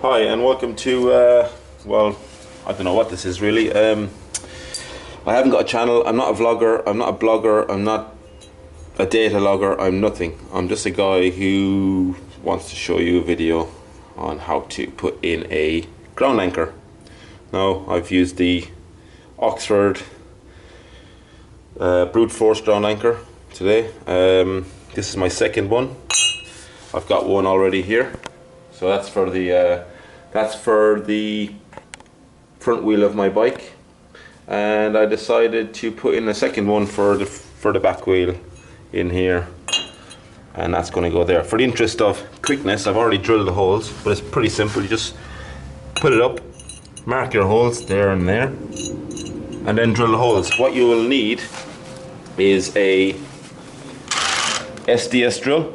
Hi and welcome to, well, I don't know what this is really. I haven't got a channel, I'm not a vlogger, I'm not a blogger, I'm not a data logger, I'm nothing. I'm just a guy who wants to show you a video on how to put in a ground anchor. Now, I've used the Oxford brute force ground anchor today. This is my second one. I've got one already here. So that's for the front wheel of my bike, and I decided to put in a second one for the back wheel in here, and that's going to go there. For the interest of quickness, I've already drilled the holes, but it's pretty simple. You just put it up, mark your holes there and there, and then drill the holes. What you will need is a SDS drill.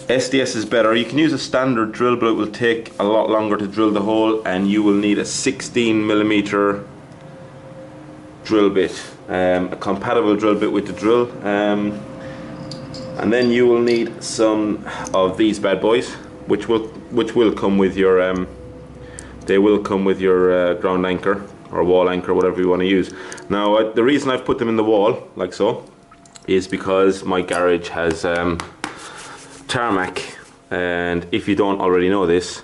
SDS is better. You can use a standard drill, but it will take a lot longer to drill the hole, and you will need a 16mm drill bit, a compatible drill bit with the drill, and then you will need some of these bad boys, which will come with your they will come with your ground anchor or wall anchor, whatever you want to use. Now, the reason I've put them in the wall like so is because my garage has tarmac, and if you don't already know this,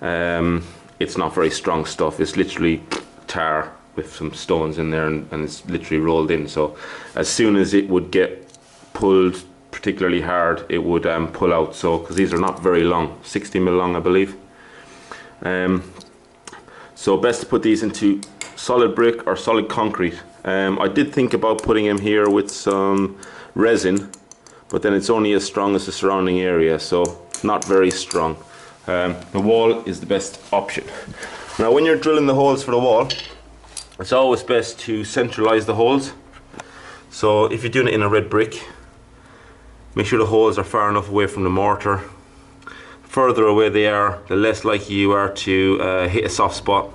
it's not very strong stuff. It's literally tar with some stones in there, and it's literally rolled in. So as soon as it would get pulled particularly hard, it would pull out. So because these are not very long, 60mm long I believe, so best to put these into solid brick or solid concrete. I did think about putting them here with some resin, but then it's only as strong as the surrounding area, so not very strong. The wall is the best option. Now, when you're drilling the holes for the wall, it's always best to centralize the holes. So if you're doing it in a red brick, make sure the holes are far enough away from the mortar. Further away they are, the less likely you are to hit a soft spot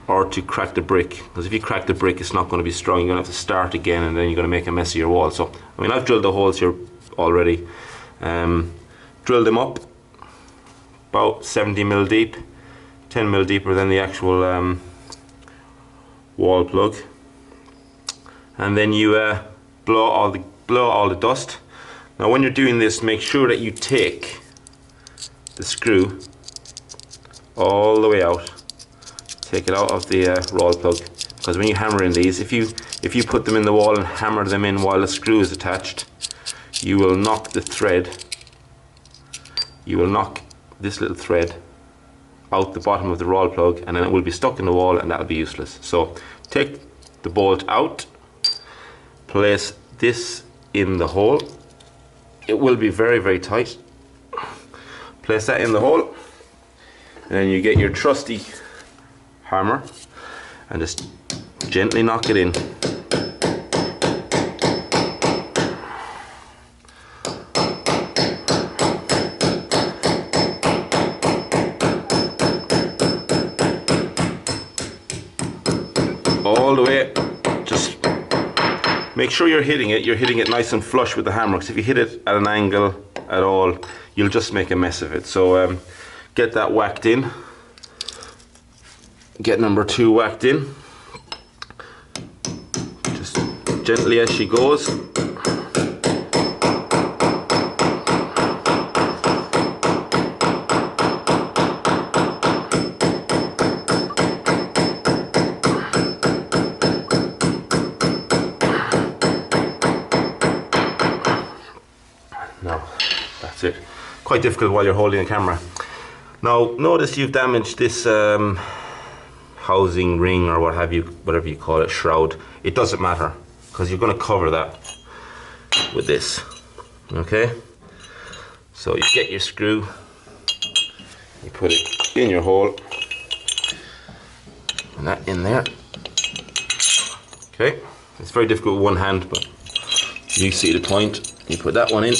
or to crack the brick, because if you crack the brick, it's not going to be strong. You're going to have to start again, and then you're going to make a mess of your wall. So I mean, I've drilled the holes here already, drilled them up about 70mm deep, 10mm deeper than the actual wall plug, and then you blow all the dust. Now, when you're doing this, make sure that you take the screw all the way out. Take it out of the roll plug, because when you hammer in these, if you put them in the wall and hammer them in while the screw is attached, you will knock the thread, you will knock this little thread out the bottom of the roll plug, and then it will be stuck in the wall, and that'll be useless. So take the bolt out, place this in the hole. It will be very, very tight. Place that in the hole, and then you get your trusty hammer and just gently knock it in. All the way. Just make sure you're hitting it nice and flush with the hammer, because if you hit it at an angle at all, you'll just make a mess of it. So get that whacked in. Get number 2 whacked in, just gently as she goes. Now, that's it. Quite difficult while you're holding a camera. Now, notice you've damaged this housing ring, or what have you, whatever you call it, shroud. It doesn't matter, because you're going to cover that with this. Okay, so you get your screw, you put it in your hole, and that in there. Okay, it's very difficult with one hand, but you see the point. You put that one in.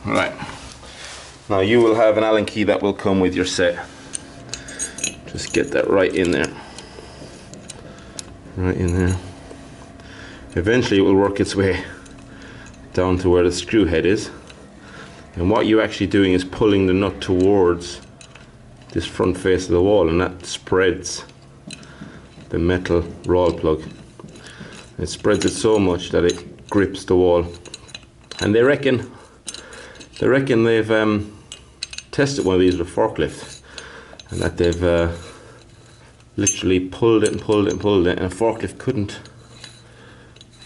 Right. Now you will have an Allen key that will come with your set. Just get that right in there. Right in there. Eventually it will work its way down to where the screw head is. And what you're actually doing is pulling the nut towards this front face of the wall, and that spreads the metal roll plug. It spreads it so much that it grips the wall. And they reckon they've tested one of these with a forklift, and that they've literally pulled it and pulled it and pulled it, and a forklift couldn't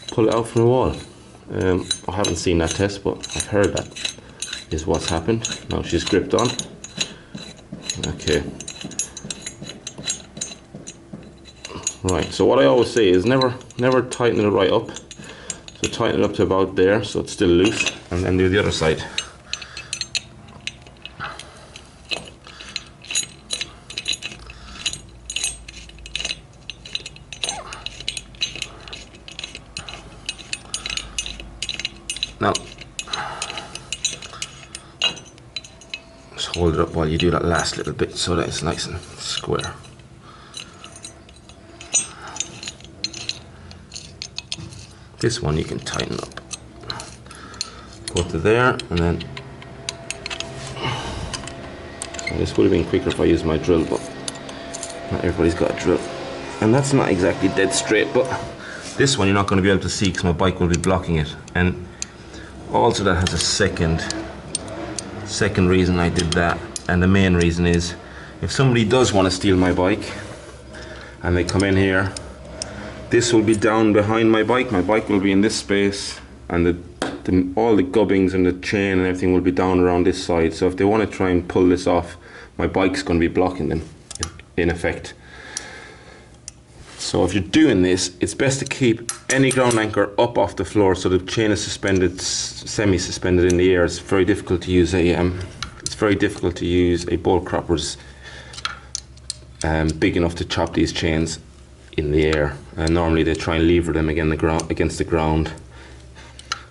pull it out from the wall. I haven't seen that test, but I've heard that is what's happened. Now she's gripped on. Okay. Right, so what I always say is never tighten it right up. So tighten it up to about there so it's still loose, and then do the other side. Now, just hold it up while you do that last little bit so that it's nice and square. This one you can tighten up. Go to there, and then so this would have been quicker if I used my drill, but not everybody's got a drill. And that's not exactly dead straight, but this one you're not going to be able to see because my bike will be blocking it. And also that has a second reason I did that, and the main reason is if somebody does want to steal my bike and they come in here, this will be down behind my bike will be in this space, and all the gubbings and the chain and everything will be down around this side. So if they want to try and pull this off, my bike's going to be blocking them in effect. So if you're doing this, it's best to keep any ground anchor up off the floor so the chain is suspended, semi-suspended in the air. It's very difficult to use a bolt cropper's big enough to chop these chains in the air, and normally they try and lever them against the ground.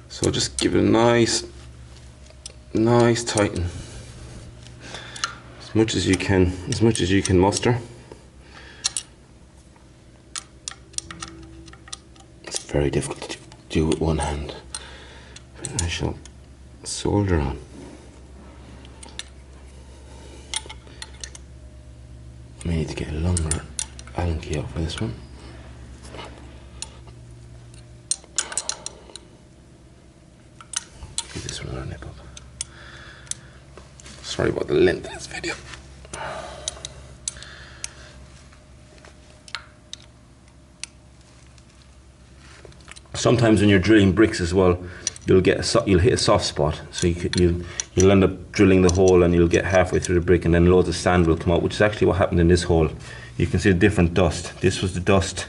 So just give it a nice tighten, as much as you can muster. It's very difficult to do with one hand. I shall solder on. I need to get a longer Allen key out for this one. Give this one another nip up. Sorry about the length of this video. Sometimes when you're drilling bricks as well, you'll hit a soft spot, so you'll end up drilling the hole and you'll get halfway through the brick and then loads of sand will come out, which is actually what happened in this hole. You can see the different dust. This was the dust,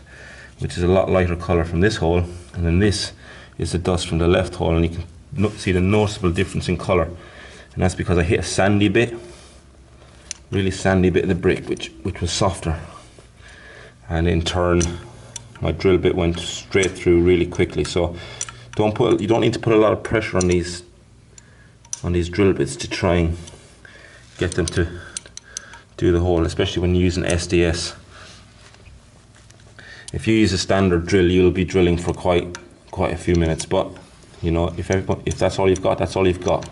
which is a lot lighter color from this hole, and then this is the dust from the left hole, and you can see the noticeable difference in color, and that's because I hit a sandy bit, really sandy bit of the brick, which was softer, and in turn my drill bit went straight through really quickly. So you don't need to put a lot of pressure on these drill bits to try and get them to do the hole, especially when you're using SDS. If you use a standard drill, you'll be drilling for quite a few minutes, but you know, if that's all you've got, that's all you've got.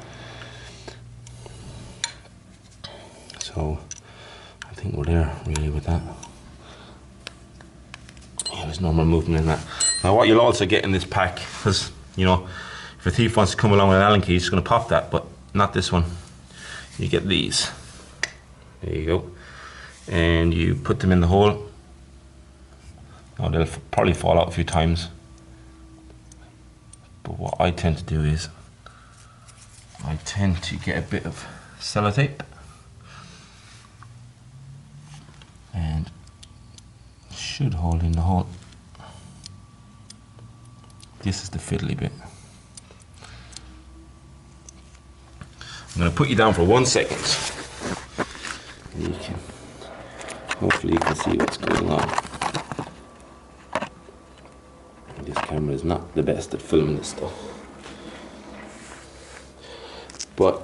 So I think we're there really with that. Yeah, there's no more movement in that. Now what you'll also get in this pack, because you know, if a thief wants to come along with an Allen key, he's just going to pop that, but not this one. You get these. There you go. And you put them in the hole. Now they'll probably fall out a few times. But what I tend to do is, I tend to get a bit of sellotape. And should hold in the hole. This is the fiddly bit. I'm going to put you down for 1 second. Hopefully you can see what's going on. This camera is not the best at filming this stuff. but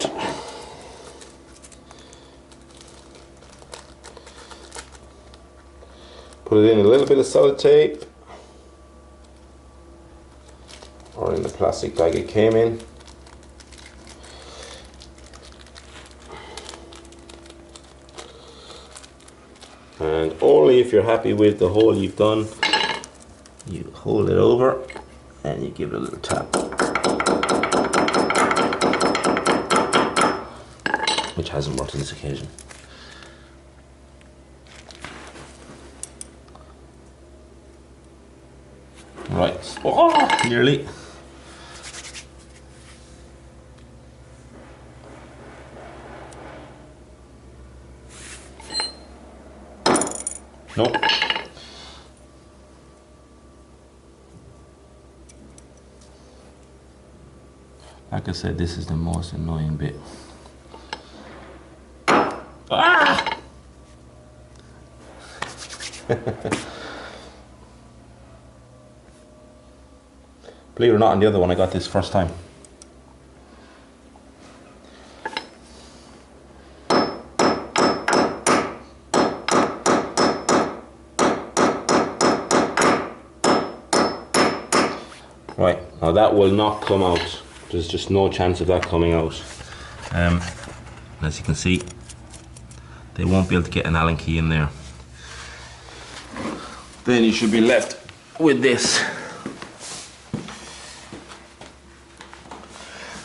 put it in a little bit of sellotape, or in the plastic bag it came in. And only if you're happy with the hole you've done, you hold it over and you give it a little tap, which hasn't worked on this occasion. Right, oh, nearly. Nope. Like I said, this is the most annoying bit. Ah! Believe it or not, on the other one I got this first time. Right, now that will not come out. There's just no chance of that coming out. As you can see, they won't be able to get an Allen key in there. Then you should be left with this.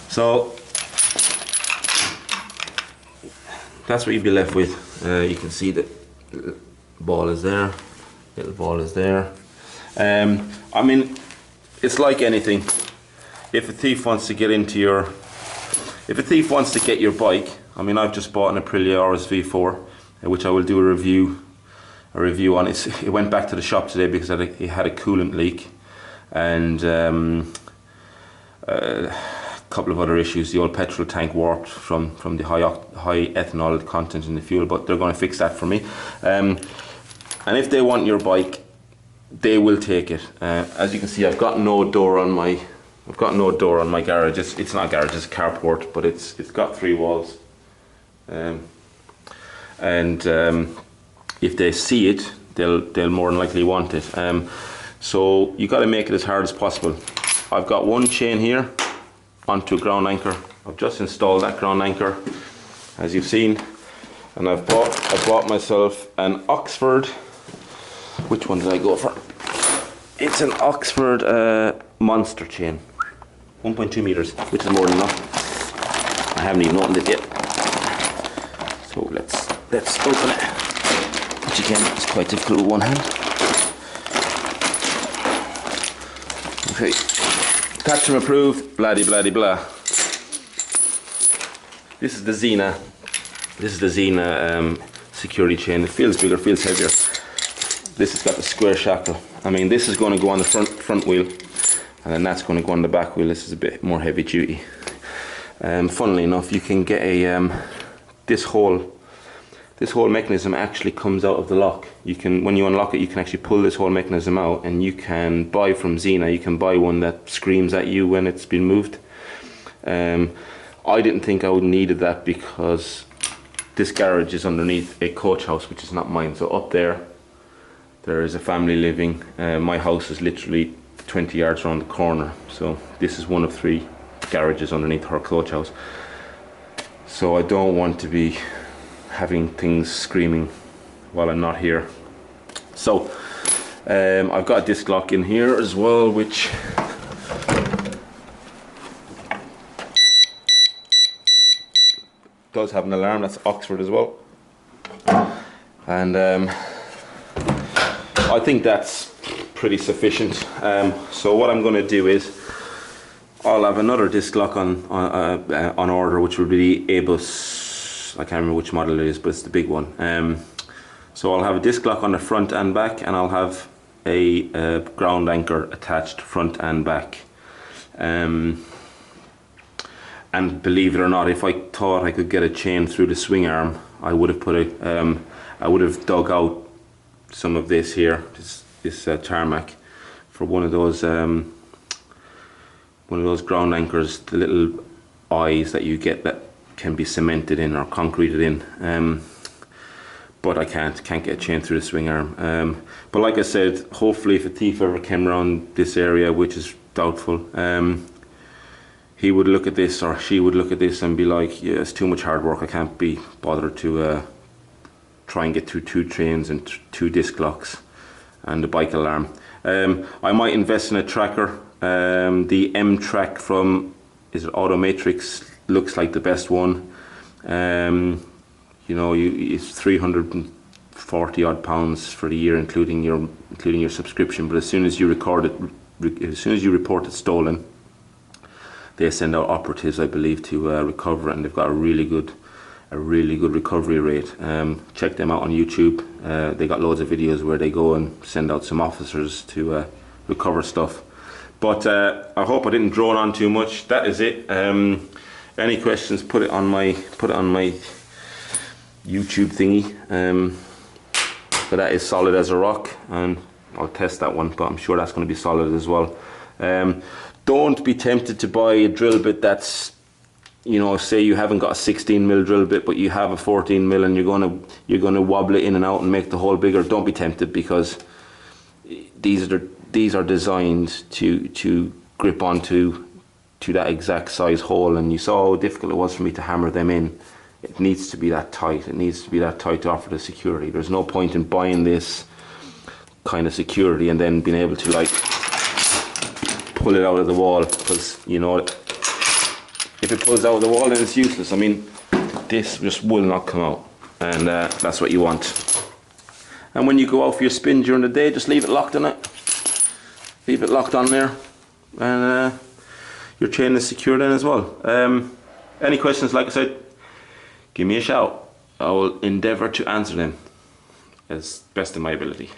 So that's what you'd be left with. You can see that ball is there, little ball is there. I mean, it's like anything. If a thief wants to get into your, if a thief wants to get your bike, I mean, I've just bought an Aprilia RS-V4, which I will do a review on. It went back to the shop today because it had a coolant leak, and a couple of other issues. The old petrol tank warped from the high ethanol content in the fuel, but they're going to fix that for me. And if they want your bike, they will take it. As you can see, I've got no door on my garage. It's not a garage, it's a carport, but it's got 3 walls. If they see it, they'll more than likely want it. So you got to make it as hard as possible. I've got one chain here onto a ground anchor. I've just installed that ground anchor, as you've seen, and I bought myself an Oxford. Which one did I go for? It's an Oxford monster chain, 1.2 meters, which is more than enough. I haven't even opened it yet, so let's open it. Which again is quite difficult with one hand. Okay, attachment approved. Blah blah blah. This is the Xena. This is the Xena security chain. It feels bigger, feels heavier. This has got the square shackle. I mean, this is going to go on the front wheel, and then that's going to go on the back wheel. This is a bit more heavy duty. Funnily enough, you can get a this whole mechanism actually comes out of the lock. You can, when you unlock it, you can actually pull this whole mechanism out, and you can buy from Xena. You can buy one that screams at you when it's been moved. I didn't think I would needed that because this garage is underneath a coach house, which is not mine. So up there is a family living. My house is literally 20 yards around the corner, so this is one of 3 garages underneath her coach house. So I don't want to be having things screaming while I'm not here. So I've got a disc lock in here as well, which does have an alarm. That's Oxford as well, and I think that's pretty sufficient. So what I'm going to do is I'll have another disc lock on order, which will be the ABUS. I can't remember which model it is, but it's the big one. So I'll have a disc lock on the front and back, and I'll have a ground anchor attached front and back. And believe it or not, if I thought I could get a chain through the swing arm, I would have put it. I would have dug out some of this here, this tarmac, for one of those ground anchors, the little eyes that you get that can be cemented in or concreted in. But I can't get a chain through the swing arm. But like I said, hopefully if a thief ever came around this area, which is doubtful, he would look at this, or she would look at this and be like, yeah, it's too much hard work, I can't be bothered to try and get through 2 chains and 2 disc locks and the bike alarm. I might invest in a tracker. The M-Track from, is it Automatrix, looks like the best one. You know, it's 340 odd pounds for the year, including your subscription. But as soon as you report it stolen, they send out operatives, I believe, to recover, and they've got a really good recovery rate. Check them out on YouTube. They got loads of videos where they go and send out some officers to recover stuff. But I hope I didn't drone on too much. That is it. Any questions, put it on my YouTube thingy. But that is solid as a rock, and I'll test that one, but I'm sure that's going to be solid as well. Don't be tempted to buy a drill bit that's, you know, say you haven't got a 16mm drill bit, but you have a 14mm, and you're gonna wobble it in and out and make the hole bigger. Don't be tempted, because these are designed to grip onto that exact size hole, and you saw how difficult it was for me to hammer them in. It needs to be that tight. It needs to be that tight to offer the security. There's no point in buying this kind of security and then being able to like pull it out of the wall, because you know, if it pulls out of the wall, then it's useless. I mean, this just will not come out, and that's what you want. And when you go out for your spin during the day, just leave it locked on it. Leave it locked on there, and your chain is secure then as well. Any questions, like I said, give me a shout. I will endeavour to answer them as best of my ability.